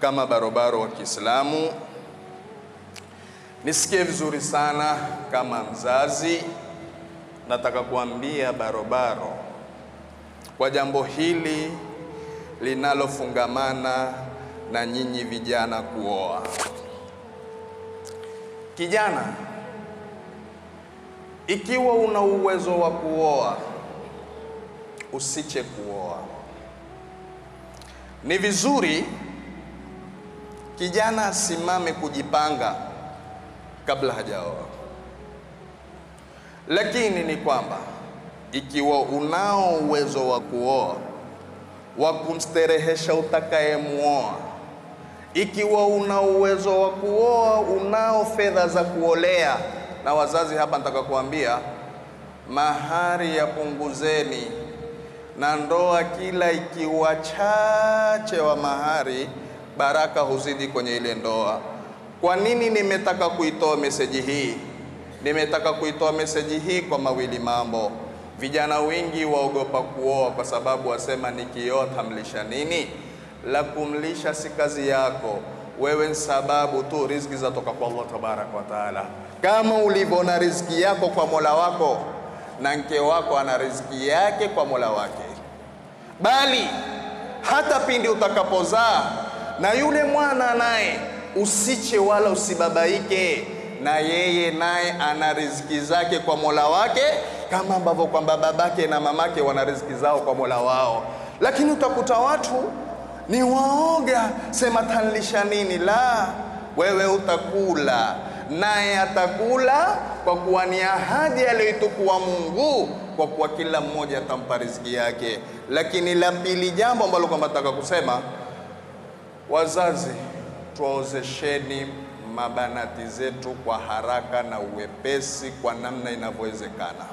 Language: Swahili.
kama barobaro wa Kiislamu, nisikie vizuri sana kama mzazi. Nataka kuambia barobaro kwa jambo hili linalofungamana na nyinyi vijana kuoa. Kijana, ikiwa una uwezo wa kuoa, usiche kuoa. Ni vizuri kijana asimame kujipanga kabla hajaoa. Lakini ni kwamba ikiwa unao uwezo wa kuoa, wa kumsterehesha utakayemuoa, ikiwa una uwezo wa kuoa, unao fedha za kuolea, na wazazi hapa nataka kuambia mahari ya punguzeni, na ndoa kila ikiwa chache wa mahari, baraka huzidi kwenye ile ndoa. Kwa nini nimetaka kuitoa meseji hii? Nimetaka kuitoa meseji hii kwa mawili mambo. Vijana wengi waogopa kuoa kwa sababu wasema nikioa tamlisha nini? La kumlisha si kazi yako. Wewe ni sababu tu, riziki zatoka kwa Allah tabaraka wa taala. Kama ulivyoona riziki yako kwa Mola wako, na mke wako ana riziki yake kwa Mola wake. Bali hata pindi utakapozaa na yule mwana naye, usiche wala usibabaike, na yeye naye ana riziki zake kwa Mola wake, kama ambavyo kwamba babake na mamake wana riziki zao kwa Mola wao. Lakini utakuta watu ni waoga, sema tanlisha nini? La, wewe utakula, naye atakula, kwa kuwa ni ahadi aliyoitukua Mungu, kwa kuwa kila mmoja atampa riziki yake. Lakini la pili, jambo ambalo kwamba nataka kusema, wazazi, tuwaozesheni mabanati zetu kwa haraka na uwepesi kwa namna inavyowezekana.